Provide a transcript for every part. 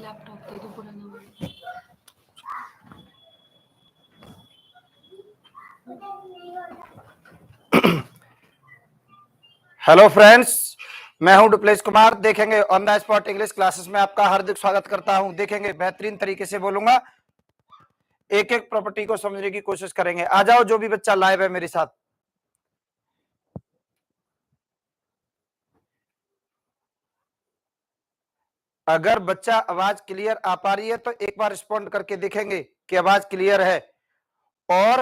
Laptop दे दो पुराना वाला। हेलो फ्रेंड्स, मैं हूं डुप्लेस कुमार। देखेंगे on the spot English classes में आपका हार्दिक स्वागत करता हूं। देखेंगे बेहतरीन तरीके से बोलूंगा, एक एक प्रॉपर्टी को समझने की कोशिश करेंगे। आ जाओ जो भी बच्चा लाइव है मेरे साथ। अगर बच्चा आवाज क्लियर आ पा रही है तो एक बार रिस्पॉन्ड करके देखेंगे कि आवाज क्लियर है। और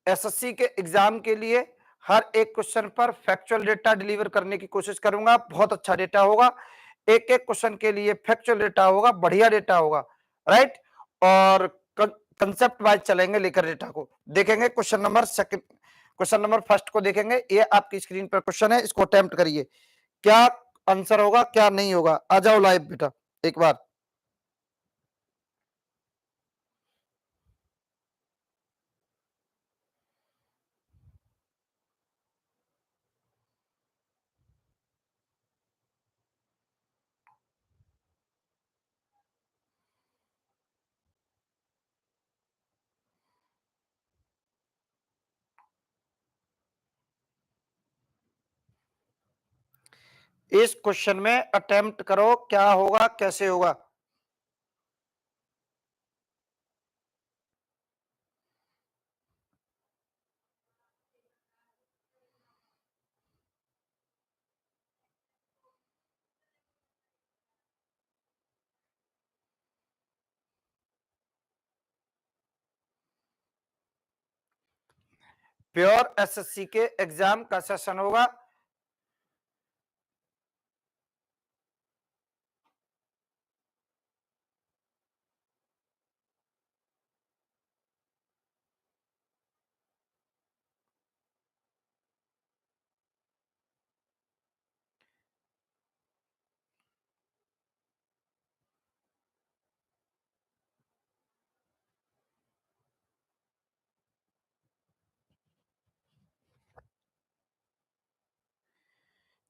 एसएससी के एग्जाम के लिए हर एक क्वेश्चन पर फैक्चुअल डेटा डिलीवर करने की कोशिश करूंगा। बहुत अच्छा डेटा होगा, एक एक क्वेश्चन के लिए फैक्चुअल डेटा होगा, बढ़िया डेटा होगा, राइट। और कंसेप्ट वाइज चलेंगे लेकर डेटा को। देखेंगे क्वेश्चन नंबर फर्स्ट को देखेंगे। ये आपकी स्क्रीन पर क्वेश्चन है, इसको अटेम्प्ट करिए, क्या आंसर होगा क्या नहीं होगा। आ जाओ लाइव बेटा एक बार। इस क्वेश्चन में अटेम्प्ट करो, क्या होगा कैसे होगा। प्योर एसएससी के एग्जाम का सेशन होगा।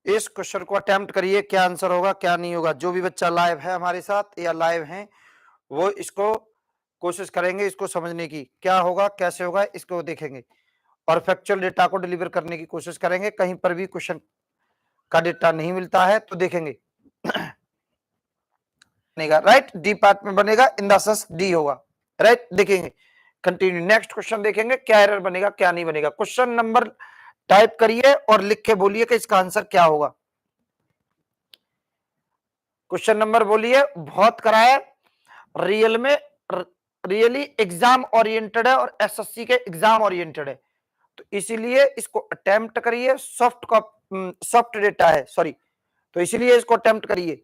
इस क्वेश्चन को अटेम्प्ट करिए, क्या आंसर होगा क्या नहीं होगा। जो भी बच्चा लाइव है हमारे साथ या लाइव है वो इसको कोशिश करेंगे इसको समझने की, क्या होगा कैसे होगा इसको देखेंगे और फैक्चुअल डेटा को डिलीवर करने की कोशिश करेंगे। कहीं पर भी क्वेश्चन का डेटा नहीं मिलता है तो देखेंगे बनेगा, राइट। डी पार्ट में बनेगा, इन द सेंस डी होगा, राइट। देखेंगे कंटिन्यू। नेक्स्ट क्वेश्चन देखेंगे क्या एरर बनेगा क्या नहीं बनेगा। क्वेश्चन नंबर टाइप करिए और लिख के बोलिए कि इसका आंसर क्या होगा। क्वेश्चन नंबर बोलिए। बहुत कराया, रियल में रियली एग्जाम ओरिएंटेड है और एसएससी के एग्जाम ओरिएंटेड है, तो इसीलिए इसको अटेम्प्ट करिए। सॉफ्ट डेटा है, सॉरी, तो इसीलिए इसको अटेम्प्ट करिए।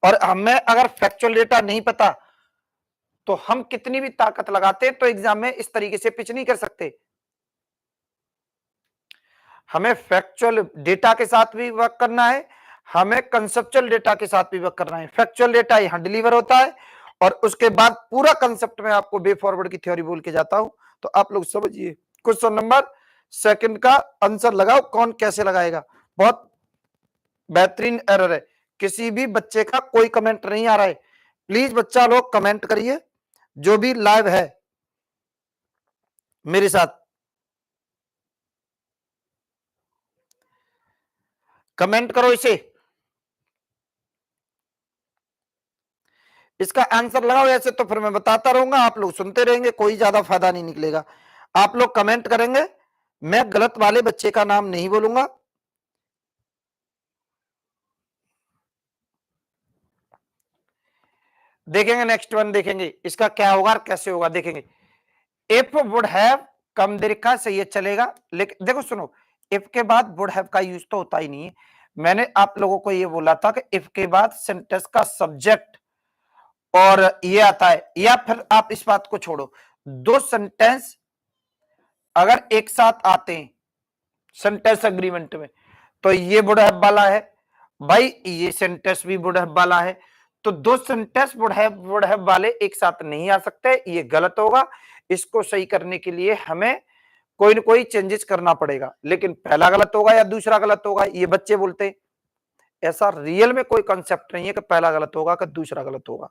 और हमें अगर फैक्चुअल डेटा नहीं पता तो हम कितनी भी ताकत लगाते तो एग्जाम में इस तरीके से पिच नहीं कर सकते। हमें फैक्चुअल डेटा के साथ भी वर्क करना है, हमें कंसेप्चुअल डेटा के साथ भी वर्क करना है। फैक्चुअल डेटा यहां डिलीवर होता है और उसके बाद पूरा कंसेप्ट में आपको वे फॉरवर्ड की थ्योरी बोल के जाता हूं, तो आप लोग समझिए। क्वेश्चन नंबर सेकंड का आंसर लगाओ, कौन कैसे लगाएगा। बहुत बेहतरीन एरर है, किसी भी बच्चे का कोई कमेंट नहीं आ रहा है। प्लीज बच्चा लोग कमेंट करिए, जो भी लाइव है मेरे साथ कमेंट करो इसे। इसका आंसर लगाओ, ऐसे तो फिर मैं बताता रहूंगा, आप लोग सुनते रहेंगे, कोई ज्यादा फायदा नहीं निकलेगा। आप लोग कमेंट करेंगे, मैं गलत वाले बच्चे का नाम नहीं बोलूंगा। देखेंगे नेक्स्ट वन, देखेंगे इसका क्या होगा और कैसे होगा। देखेंगे इफ वुड हैव कम देर का सही है चलेगा, लेकिन देखो सुनो, इफ के बाद वुड हैव का यूज तो होता ही नहीं है। मैंने आप लोगों को ये बोला था कि इफ के बाद सेंटेंस का सब्जेक्ट और ये आता है, या फिर आप इस बात को छोड़ो, दो सेंटेंस अगर एक साथ आते हैं सेंटेंस एग्रीमेंट में तो ये वुड हैव वाला है भाई, ये सेंटेंस भी वुड हैव वाला है, तो दो सेंटेंस वुड हैव वाले एक साथ नहीं आ सकते, ये गलत होगा। इसको सही करने के लिए हमें कोई ना कोई चेंजेस करना पड़ेगा, लेकिन पहला गलत होगा या दूसरा गलत होगा ये बच्चे बोलते हैं। ऐसा रियल में कोई कंसेप्ट नहीं है कि पहला गलत होगा कि दूसरा गलत होगा।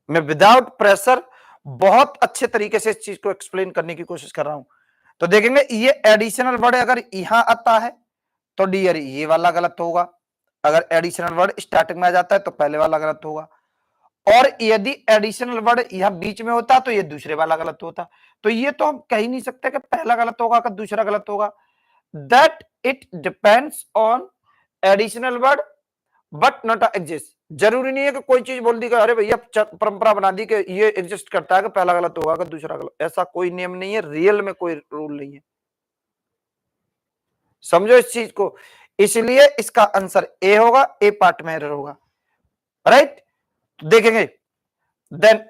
मैं विदाउट प्रेशर बहुत अच्छे तरीके से इस चीज को एक्सप्लेन करने की कोशिश कर रहा हूं। तो देखेंगे ये एडिशनल वर्ड अगर यहां आता है तो डियर ये वाला गलत होगा, अगर एडिशनल वर्ड स्टार्टिंग में आ जाता है तो पहले वाला गलत होगा, और यदि एडिशनल वर्ड यहां बीच में होता तो ये दूसरे वाला गलत होता। तो ये तो हम कह ही नहीं सकते कि पहला गलत होगा कि दूसरा गलत होगा। That it depends on additional word but not exist. जरूरी नहीं है कि कोई चीज बोल दी कि अरे भैया परंपरा बना दी कि ये एग्जिस्ट करता है कि पहला गलत होगा कि दूसरा गलत, ऐसा कोई नियम नहीं है, रियल में कोई रूल नहीं है। समझो इस चीज को, इसलिए इसका आंसर ए होगा, ए पार्ट में एरर होगा, राइट। देखेंगे देन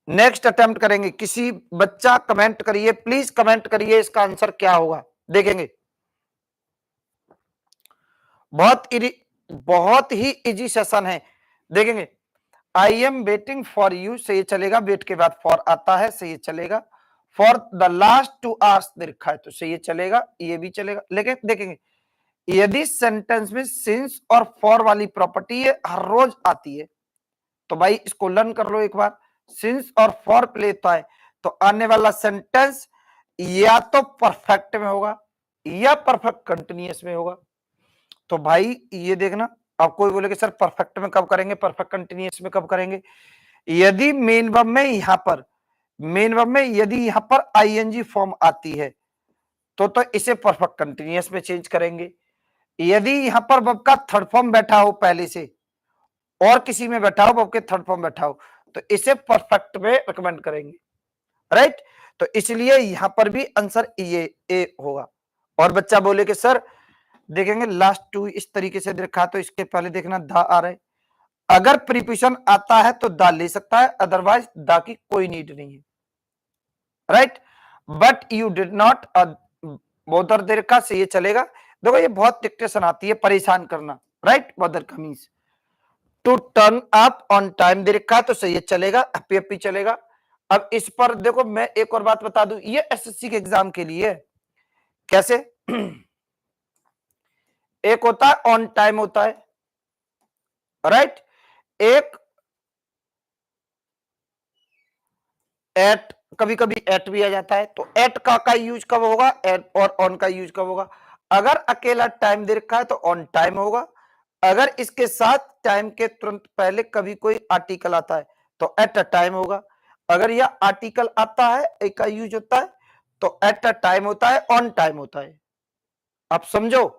नेक्स्ट अटेम्प्ट करेंगे। किसी बच्चा कमेंट करिए, प्लीज कमेंट करिए इसका आंसर क्या होगा। देखेंगे बहुत ही इजी सेशन है। देखेंगे I am waiting for you से ये चलेगा, वेट के बाद फॉर आता है से ये चलेगा, फॉर द लास्ट 2 hours दे रखा है तो से ये चलेगा, ये भी चलेगा। लेकिन देखेंगे यदि सेंटेंस में सिंस और फॉर वाली प्रॉपर्टी हर रोज आती है तो भाई इसको लर्न कर लो एक बार। सिंस और फॉर प्ले होता है तो आने वाला सेंटेंस या तो परफेक्ट में होगा या परफेक्ट कंटिन्यूअस में होगा। तो भाई ये देखना, अब कोई बोले कि सर परफेक्ट में कब करेंगे, परफेक्ट कंटिन्यूअस में कब करेंगे। यदि मेन वर्ब में यदि यहां पर आईएनजी फॉर्म आती है तो इसे परफेक्ट कंटिन्यूअस में चेंज करेंगे। यदि यहां पर वर्ब का थर्ड फॉर्म बैठा हो पहले से और किसी में बैठा हो, वर्ब के थर्ड फॉर्म बैठा हो तो इसे परफेक्ट में रिकमेंड करेंगे, राइट। तो इसलिए यहां पर भी आंसर ये ए होगा। और बच्चा बोले कि सर देखेंगे लास्ट 2 इस तरीके से देखा तो इसके पहले देखना दा आ रहा है, अगर प्रीपोजिशन आता है तो दा ले सकता है, अदरवाइज दा की कोई नीड नहीं है, right. But you did not bother देर का से ये चलेगा। देखो ये बहुत डिक्टेशन आती है परेशान करना, राइट। बोदर का means to turn up on time दे रखा है तो सही चलेगा, हैप्पी हैप्पी चलेगा। अब इस पर देखो मैं एक और बात बता दूं, ये एसएससी के एग्जाम के लिए कैसे एक होता है ऑन टाइम होता है, राइट, एक एट, कभी कभी एट भी आ जाता है। तो एट का यूज कब होगा, एट और ऑन का यूज कब होगा। अगर अकेला टाइम दे रखा है तो ऑन टाइम होगा, अगर इसके साथ टाइम के तुरंत पहले कभी कोई आर्टिकल आता है तो एट अ टाइम होगा। अगर यह आर्टिकल आता है एक का यूज होता है तो एट अ टाइम होता है, ऑन टाइम होता है। आप समझो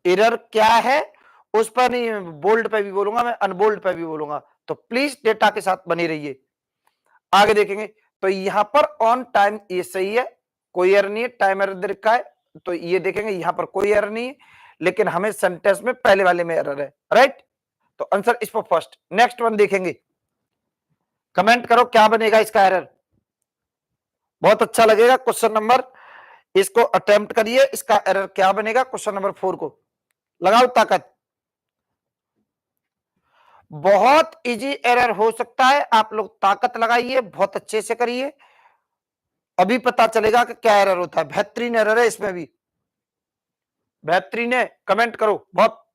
एरर क्या है, उस पर नहीं बोल्ड पे भी बोलूंगा मैं, अनबोल्ड पे भी बोलूंगा, तो प्लीज डेटा के साथ बने रहिए। आगे देखेंगे तो यहां पर ऑन टाइम ये सही है, कोई एरर नहीं है, टाइम एरर दे रखा है तो ये देखेंगे यहां पर कोई एरर नहीं है, लेकिन हमें सेंटेंस में पहले वाले में एरर है, राइट। तो आंसर इस पर फर्स्ट। नेक्स्ट वन देखेंगे, कमेंट करो क्या बनेगा इसका एरर, बहुत अच्छा लगेगा। क्वेश्चन नंबर इसको अटेम्प्ट करिए, इसका एरर क्या बनेगा क्वेश्चन नंबर 4 को, लगाओ ताकत। बहुत इजी एरर हो सकता है, आप लोग ताकत लगाइए, बहुत अच्छे से करिए, अभी पता चलेगा कि क्या एरर होता है। बेहतरीन एरर है इसमें भी, बेहतरीन है, कमेंट करो बहुत।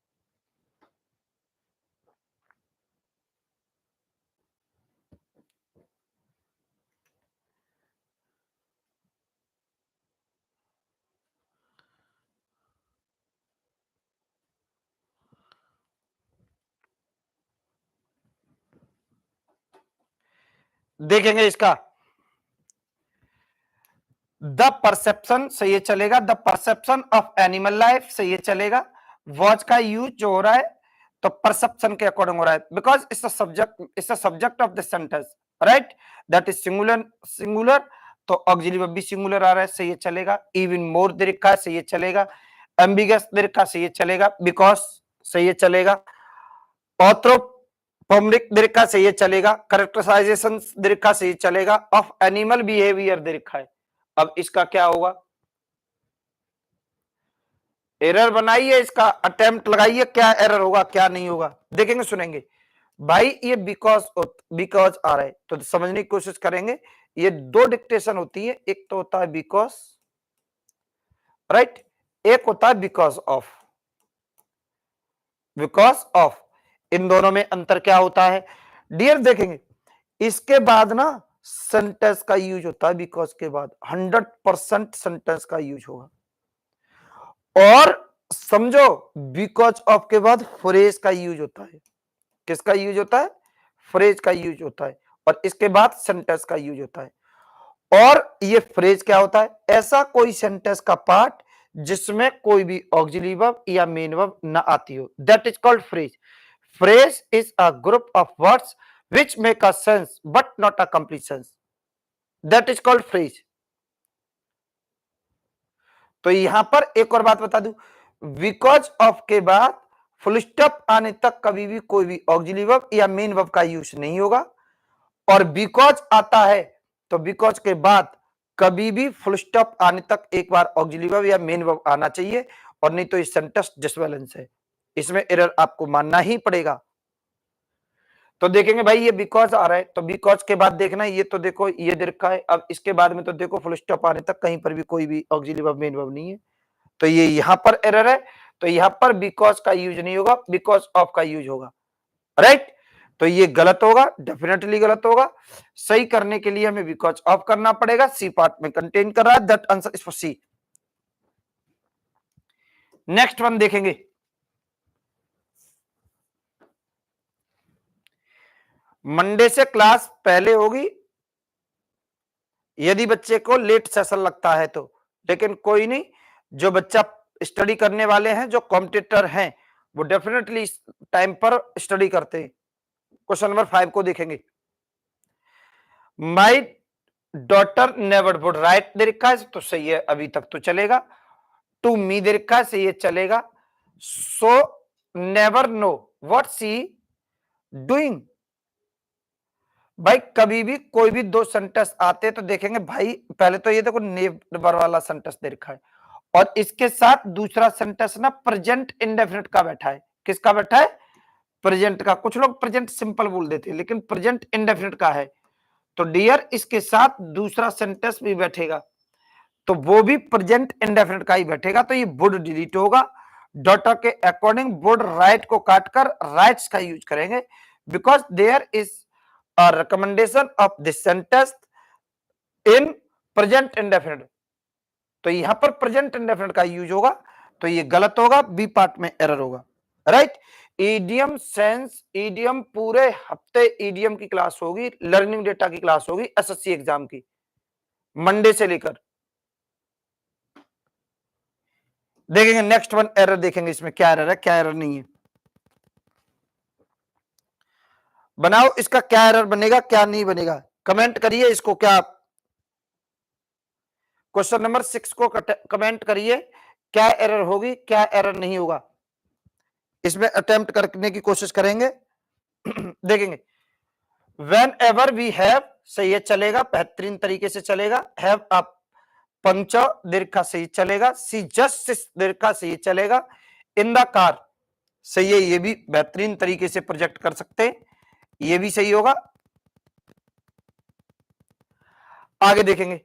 देखेंगे इसका द परसेप्शन से ये चलेगा, the perception of animal life से ये चलेगा। वॉच का यूज जो हो रहा है तो परसेप्शन के अकॉर्डिंग हो रहा है, because it's a subject of the sentence, right, that is singular तो ऑक्सिलरी वर्ब भी सिंगुलर आ रहा है, सही चलेगा। इवन मोर दे रखा है, सही चलेगा। एम्बिगस दे रखा, सही चलेगा। बिकॉज सही चलेगा। ऑथ्रोपोमेटिक दे रखा, सही चलेगा। कैरेक्टराइजेशन दे रखा, सही चलेगा। ऑफ एनिमल बिहेवियर दे रखा है, अब इसका क्या होगा, एरर बनाइए, इसका अटेम्प्ट लगाइए, क्या एरर होगा क्या नहीं होगा, देखेंगे सुनेंगे। भाई ये बिकॉज आ रहा है तो समझने की कोशिश करेंगे। ये दो डिक्टेशन होती है, एक तो होता है बिकॉज, राइट, एक होता है बिकॉज ऑफ। इन दोनों में अंतर क्या होता है डियर, देखेंगे इसके बाद ना सेंटेंस का यूज होता है बिकॉज के बाद, 100% सेंटेंस का यूज होगा। और समझो बिकॉज ऑफ के बाद फ्रेज का यूज होता है। किसका यूज होता है? फ्रेज का यूज होता है। और इसके बाद सेंटेंस का यूज होता है। और ये फ्रेज क्या होता है? ऐसा कोई सेंटेंस का पार्ट जिसमें कोई भी ऑक्सिलरी वर्ब या मेन वर्ब ना आती हो, that is called phrase. Phrase is a group of words which make a sense but not a complete sense, that is called phrase। तो यहां पर एक और बात बता दूं, बिकॉज ऑफ के बाद फुल स्टॉप आने तक कभी भी कोई भी ऑक्सिलरी वर्ब या मेन वर्ब का यूज नहीं होगा। और बिकॉज आता है तो बिकॉज के बाद कभी भी फुल स्टॉप आने तक एक बार ऑक्सिलरी वर्ब या मेन वर्ब आना चाहिए, और नहीं तो ये सेंटेंस डिसबैलेंस है, इसमें एरर आपको मानना ही पड़ेगा। तो देखेंगे भाई ये बिकॉज आ रहा है, तो बिकॉज के बाद देखना ये तो देखो ये दे रखा है, अब इसके बाद में तो देखो फुल स्टॉप आने तक कहीं पर भी कोई भी ऑक्सिलरी वर्ब मेन वर्ब नहीं है, तो ये यहां पर एरर है। तो यहां पर बिकॉज का यूज नहीं होगा, बिकॉज ऑफ का यूज होगा, राइट। तो ये गलत होगा, डेफिनेटली गलत होगा। सही करने के लिए हमें बिकॉज ऑफ करना पड़ेगा, सी पार्ट में कंटेन कर रहा है, that answer is for C. Next one देखेंगे, मंडे से क्लास पहले होगी यदि बच्चे को लेट सेशन लगता है तो, लेकिन कोई नहीं, जो बच्चा स्टडी करने वाले हैं, जो कॉम्पिटिटर हैं, वो डेफिनेटली टाइम पर स्टडी करते हैं। क्वेश्चन नंबर 5 को देखेंगे, my daughter never would right they रखा है तो सही है, अभी तक तो चलेगा। टू मी दे रखा है, सही है, चलेगा। So never know what see doing. भाई कभी भी कोई भी दो सेंटेंस आते तो देखेंगे भाई, पहले तो ये देखो नेवर वाला सेंटेंस दे रखा है, और इसके साथ दूसरा सेंटेंस ना प्रेजेंट इंडेफिनिट का बैठा है। किसका बैठा है? प्रेजेंट का। कुछ लोग प्रेजेंट सिंपल बोल देते हैं, लेकिन प्रेजेंट इंडेफिनिट का है। तो डियर इसके साथ दूसरा सेंटेंस भी बैठेगा, तो वो भी प्रेजेंट इंडेफिनिट का ही बैठेगा, तो ये वुड डिलीट होगा। डॉटर के अकॉर्डिंग वुड राइट को काटकर राइट्स का यूज करेंगे, because there is a recommendation of this sentence in present indefinite. तो यहां पर प्रेजेंट इंडेफिनिट का यूज होगा, तो ये गलत होगा, बी पार्ट में एरर होगा, राइट। ईडियम सेंस, ईडियम पूरे हफ्ते ईडियम की क्लास होगी, लर्निंग डेटा की क्लास होगी एसएससी एग्जाम की, मंडे से लेकर। देखेंगे नेक्स्ट वन एरर, देखेंगे इसमें क्या एरर है क्या एरर नहीं है। बनाओ इसका क्या एरर बनेगा क्या नहीं बनेगा, कमेंट करिए इसको। क्या क्वेश्चन नंबर 6 को कमेंट करिए, क्या एरर होगी क्या एरर नहीं होगा, इसमें अटेम्प्ट करने की कोशिश करेंगे। देखेंगे वेन एवर वी हैव, सही है, चलेगा, बेहतरीन तरीके से चलेगा। हैव अ पंच दीर्घ सही चलेगा। सी जस्ट दीर्घ सही चलेगा। इन द कार, सही है, ये भी बेहतरीन तरीके से प्रोजेक्ट कर सकते हैं, ये भी सही होगा। आगे देखेंगे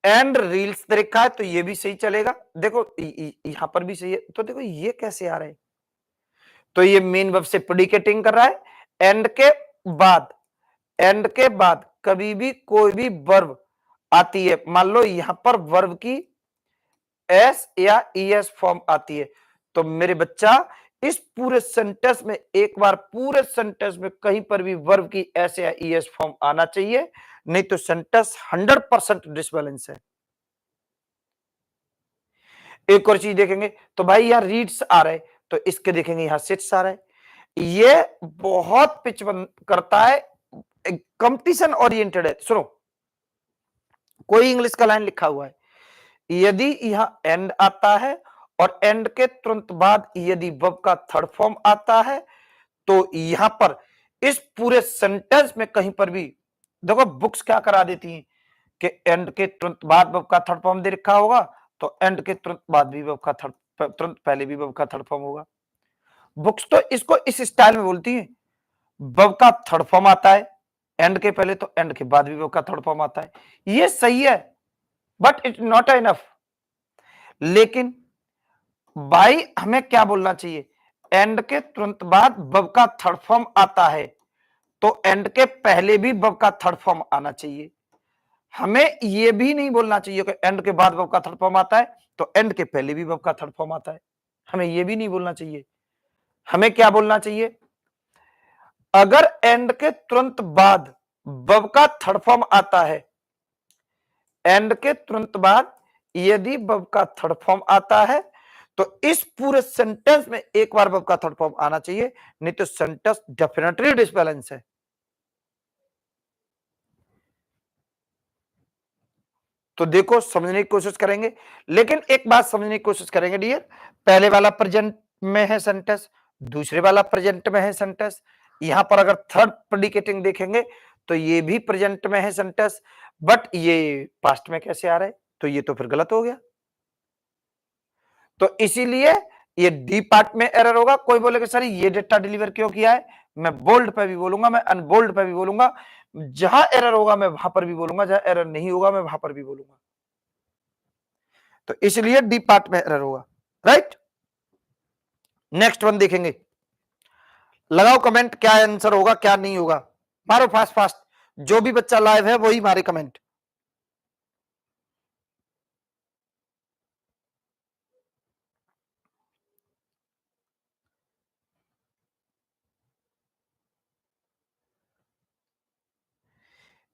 एंड रील्स देखा है तो ये भी सही चलेगा। देखो यहां पर भी सही है, तो देखो ये कैसे आ रहा है, तो ये मेन वर्ब से प्रेडिकेटिंग कर रहा है। एंड के बाद, एंड के बाद कभी भी कोई भी वर्ब आती है, मान लो यहां पर वर्ब की एस या ईएस फॉर्म आती है, तो मेरे बच्चा इस पूरे सेंटेंस में एक बार पूरे सेंटेंस में कहीं पर भी वर्ब की एस या ईएस फॉर्म आना चाहिए, नहीं तो सेंटेंस 100% डिसबैलेंस है। एक और चीज देखेंगे, तो भाई यहां रीड्स आ रहा है, तो इसके देखेंगे यहां सिट्स आ रहा है। ये बहुत पिच करता है, कंपटीशन ओरिएंटेड है। सुनो, कोई इंग्लिश का लाइन लिखा हुआ है, यदि यहां एंड आता है और एंड के तुरंत बाद यदि वर्ब का थर्ड फॉर्म आता है, तो यहां पर इस पूरे सेंटेंस में कहीं पर भी देखो बुक्स क्या करा देती हैं कि एंड के तुरंत बाद वर्ब का थर्ड फॉर्म दे रखा होगा, तो एंड के तुरंत बाद भी वर्ब का थर्ड, तुरंत पहले भी वर्ब का थर्ड फॉर्म होगा। बुक्स तो इसको इस स्टाइल में बोलती है, वर्ब का थर्ड फॉर्म आता है एंड के पहले, तो एंड के बाद भी वर्ब का थर्ड फॉर्म आता है। ये सही है, बट इट नॉट इनफ। लेकिन भाई हमें क्या बोलना चाहिए, एंड के तुरंत बाद वर्ब का थर्ड फॉर्म आता है, तो एंड के पहले भी वर्ब का थर्ड फॉर्म आना चाहिए। हमें यह भी नहीं बोलना चाहिए कि एंड के बाद वर्ब का थर्ड फॉर्म आता है तो एंड के पहले भी वर्ब का थर्ड फॉर्म आता है, हमें यह भी नहीं बोलना चाहिए। हमें क्या बोलना चाहिए, अगर एंड के तुरंत बाद वर्ब का थर्ड फॉर्म आता है, एंड के तुरंत बाद यदि वर्ब का थर्ड फॉर्म आता है तो इस पूरे सेंटेंस में एक बार वर्ब का थर्ड फॉर्म आना चाहिए, नहीं तो सेंटेंस डेफिनेटली डिसबैलेंस है। तो देखो समझने की कोशिश करेंगे, लेकिन एक बात समझने की कोशिश करेंगे डियर, पहले वाला प्रेजेंट में है सेंटेंस, दूसरे वाला प्रेजेंट में है सेंटेंस, यहां पर अगर थर्ड प्रेडिकेटिंग देखेंगे तो ये भी प्रेजेंट में है सेंटेंस, बट ये पास्ट में कैसे आ रहा है, तो ये तो फिर गलत हो गया। तो इसीलिए ये डी पार्ट में एरर होगा। कोई बोलेगा सर ये डेटा डिलीवर क्यों किया है, मैं बोल्ड पे भी बोलूंगा, मैं अनबोल्ड पे भी बोलूंगा, जहां एरर होगा मैं वहां पर भी बोलूंगा, जहां एरर नहीं होगा मैं वहां पर भी बोलूंगा। तो इसलिए डी पार्ट में एरर होगा, राइट। नेक्स्ट वन देखेंगे, लगाओ कमेंट क्या आंसर होगा क्या नहीं होगा, मारो फास्ट फास्ट, जो भी बच्चा लाइव है वही मारे कमेंट।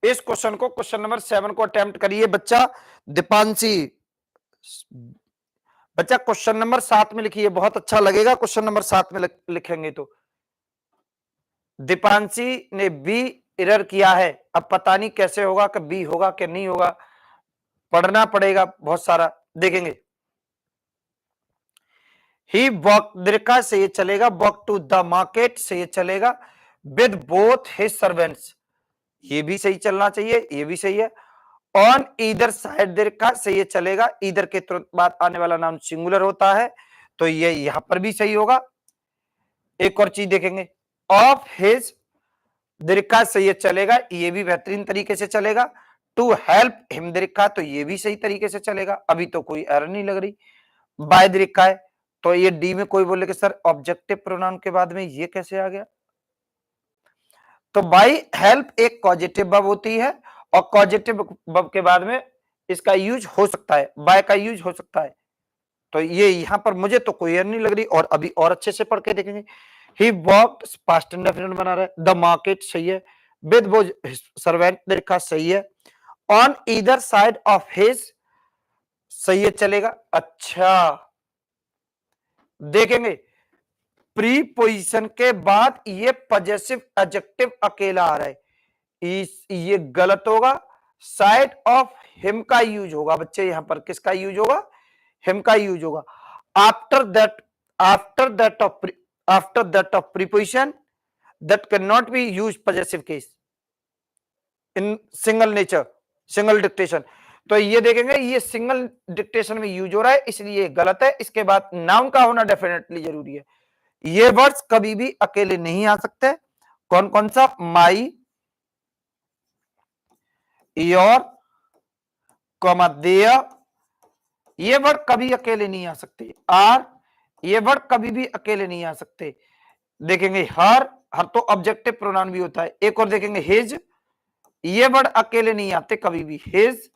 इस क्वेश्चन को, क्वेश्चन नंबर 7 को अटेम्प्ट करिए बच्चा दीपांशी। बच्चा क्वेश्चन नंबर 7 में लिखिए, बहुत अच्छा लगेगा क्वेश्चन नंबर 7 में लिखेंगे तो। दीपांशी ने बी एरर किया है, अब पता नहीं कैसे होगा कि बी होगा कि नहीं होगा, पढ़ना पड़ेगा बहुत सारा, देखेंगे। ही वॉक दीर्घा से ये चलेगा, वॉक टू द मार्केट से ये चलेगा, विद बोथ हिज सर्वेंट्स, ये भी सही चलना चाहिए, ये भी सही है। ऑन ईदर साइड दीर्घा से ये चलेगा, ईदर के तुरंत बाद आने वाला नाम सिंगुलर होता है, तो ये यहां पर भी सही होगा। एक और चीज देखेंगे, ऑफ हिज दीर्घा से ये चलेगा, ये भी बेहतरीन तरीके से चलेगा। टू हेल्प हिम दीर्घा, तो ये भी सही तरीके से चलेगा, अभी तो कोई एरर नहीं लग रही। बाय दीर्घा है, तो ये डी में कोई बोले कि सर ऑब्जेक्टिव प्रोनाउन के बाद में ये कैसे आ गया, तो बाय हेल्प एक कॉजेटिव वर्ब होती है और कॉजेटिव वर्ब के बाद में इसका यूज हो सकता है, बाय का यूज हो सकता है, तो ये यहां पर मुझे तो कोई एरर नहीं लग रही। और अभी और अच्छे से पढ़ के देखेंगे। ही वॉक्ड पास्ट इंडेफिनिट बना रहा है, द मार्केट सही है, विद वो सर्वेंट दीर्घा सही है, on either side of his सही है चलेगा। अच्छा देखेंगे, प्रीपोजिशन के बाद ये पॉजेसिव एडजेक्टिव अकेला आ रहा है, ये गलत होगा, साइड ऑफ हिम का यूज होगा बच्चे, यहां पर किसका यूज होगा, हिम का यूज होगा। After that, after that of preposition that cannot be used possessive case in single nature, single dictation, तो ये देखेंगे ये सिंगल डिक्टेशन में यूज हो रहा है इसलिए गलत है। इसके बाद नाउन का होना डेफिनेटली जरूरी है। ये वर्ड्स कभी भी अकेले नहीं आ सकते, कौन कौन सा, माई, योर, कॉमा देयर, ये वर्ड कभी अकेले नहीं आ सकते। आर, ये वर्ड कभी भी अकेले नहीं आ सकते। देखेंगे हर, हर तो ऑब्जेक्टिव प्रोनाउन भी होता है। एक और देखेंगे हिज, ये वर्ड अकेले नहीं आते कभी भी, हिज,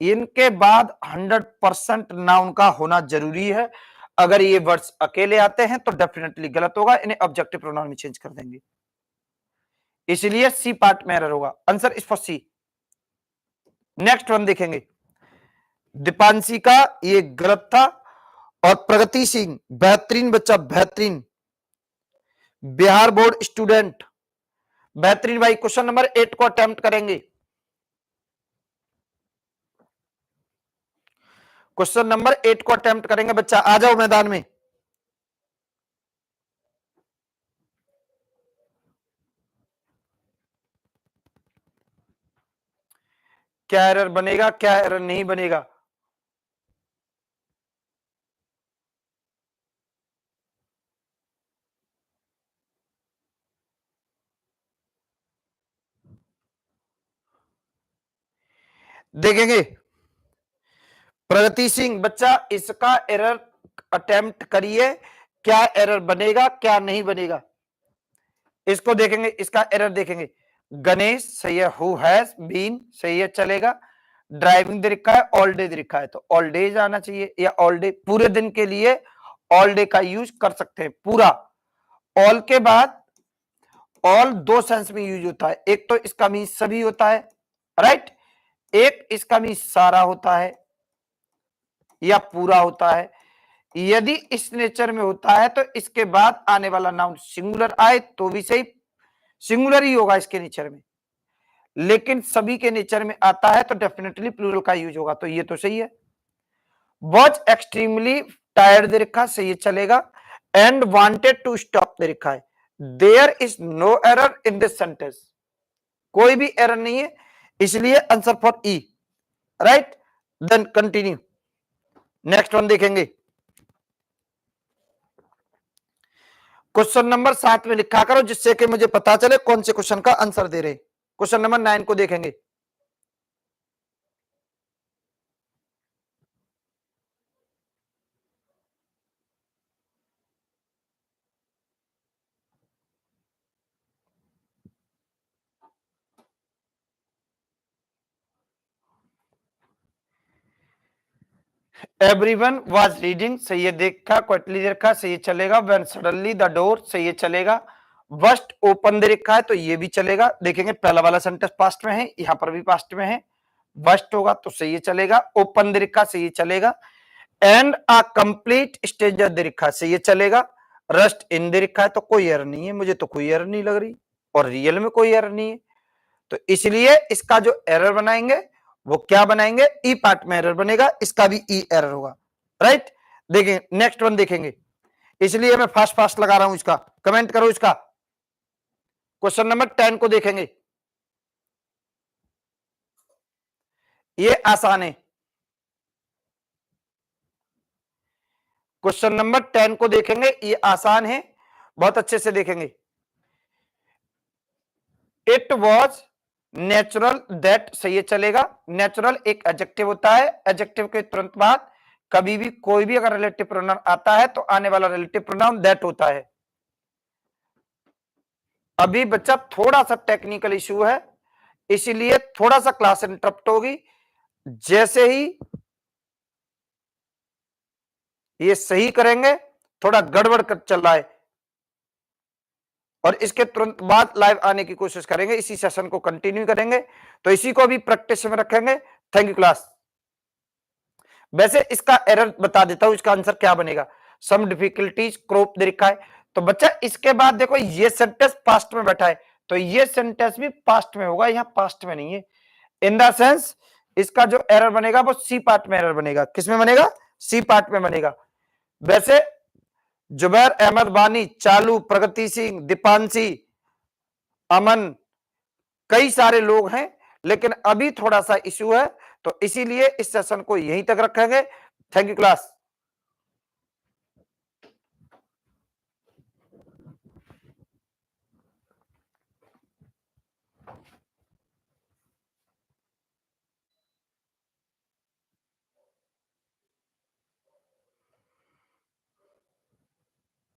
इनके बाद 100% नाउन का होना जरूरी है। अगर ये वर्ड्स अकेले आते हैं तो डेफिनेटली गलत होगा, इन्हें ऑब्जेक्टिव प्रोनाउन में चेंज कर देंगे, इसलिए सी पार्ट में एरर होगा। Answer is for C. Next one देखेंगे, दीपांशी का ये गलत था, और प्रगति सिंह बेहतरीन बच्चा, बेहतरीन बिहार बोर्ड स्टूडेंट, बेहतरीन भाई। क्वेश्चन नंबर 8 को अटेम्प्ट करेंगे। क्वेश्चन नंबर 8 को अटेम्प्ट करेंगे बच्चा, आ जाओ मैदान में। क्या एरर बनेगा, क्या एरर नहीं बनेगा, देखेंगे। प्रगति सिंह बच्चा, इसका एरर अटेम्प्ट करिए, क्या एरर बनेगा क्या नहीं बनेगा, इसको देखेंगे, इसका एरर देखेंगे। गणेश सही है, हु हैज बीन सही है, चलेगा। ड्राइविंग दे रखा है, ऑल डे दे रखा है, तो ऑल डे आना चाहिए, या ऑल डे पूरे दिन के लिए ऑल डे का यूज कर सकते हैं पूरा। ऑल के बाद ऑल दो सेंस में यूज होता है, एक तो इसका मीन सभी होता है, राइट, एक इसका मीन सारा होता है या पूरा होता है। यदि इस नेचर में होता है तो इसके बाद आने वाला नाउन सिंगुलर आए तो भी सही, सिंगुलर ही होगा इसके नेचर में, लेकिन सभी के नेचर में आता है तो डेफिनेटली प्लूरल का यूज होगा, तो ये तो सही है। वॉज एक्सट्रीमली टायर्ड दे रखा, सही है, चलेगा। एंड वांटेड टू स्टॉप दे रखा है, there is no error in this sentence, कोई भी एरर नहीं है, इसलिए answer for E, right. Then continue, next one देखेंगे। क्वेश्चन नंबर 7 में लिखा करो, जिससे कि मुझे पता चले कौन से क्वेश्चन का आंसर दे रहे। क्वेश्चन नंबर 9 को देखेंगे। एवरीवन वाज रीडिंग, सही है, देखा, क्विकली देखा, सही है, चलेगा। व्हेन सडनली द डोर, सही है, चलेगा। बस्ट ओपन दे रखा है तो ये भी चलेगा। देखेंगे पहला वाला सेंटेंस पास्ट में है, यहां पर भी पास्ट में है, बस्ट होगा तो सही है, चलेगा। ओपन दे रखा, सही है, चलेगा। एंड अ कंप्लीट स्ट्रेंजर दे रखा है, सही है, चलेगा। रस्ट इन दे रखा है तो कोई एरर नहीं है, मुझे तो कोई एरर नहीं लग रही, और रियल में कोई एरर नहीं है, तो इसलिए इसका जो एरर बनाएंगे वो क्या बनाएंगे, ई पार्ट में एरर बनेगा, इसका भी ई एरर होगा, राइट। देखें नेक्स्ट वन देखेंगे, इसलिए मैं फास्ट फास्ट लगा रहा हूं इसका, कमेंट करो इसका। क्वेश्चन नंबर 10 को देखेंगे, ये आसान है। क्वेश्चन नंबर 10 को देखेंगे, ये आसान है, बहुत अच्छे से देखेंगे। इट वॉज नेचुरल दैट, सही है, चलेगा। नेचुरल एक एडजेक्टिव होता है, एडजेक्टिव के तुरंत बाद कभी भी कोई भी अगर रिलेटिव प्रोनाउन आता है तो आने वाला रिलेटिव प्रोनाउन दैट होता है। अभी बच्चा थोड़ा सा टेक्निकल इश्यू है, इसीलिए थोड़ा सा क्लास इंटरप्ट होगी। जैसे ही ये सही करेंगे, थोड़ा गड़बड़ कर चल रहा है, और इसके तुरंत बाद लाइव आने की कोशिश करेंगे, इसी सेशन को कंटिन्यू करेंगे, तो इसी को भी प्रैक्टिस में रखेंगे। Thank you class. वैसे इसका एरर बता देता हूं, इसका आंसर क्या बनेगा। सम डिफिकल्टीज क्रॉप दे रखा है, तो बच्चा इसके बाद देखो ये सेंटेंस पास्ट में बैठा है, तो ये सेंटेंस भी पास्ट में होगा, यहां पास्ट में नहीं है। इन द सेंस इसका जो एरर बनेगा वो सी पार्ट में एरर बनेगा। किसमें बनेगा, सी पार्ट में बनेगा। वैसे जुबैर अहमद बानी, चालू, प्रगति सिंह, दीपांशी, अमन, कई सारे लोग हैं, लेकिन अभी थोड़ा सा इश्यू है, तो इसीलिए इस सेशन को यहीं तक रखेंगे। Thank you class.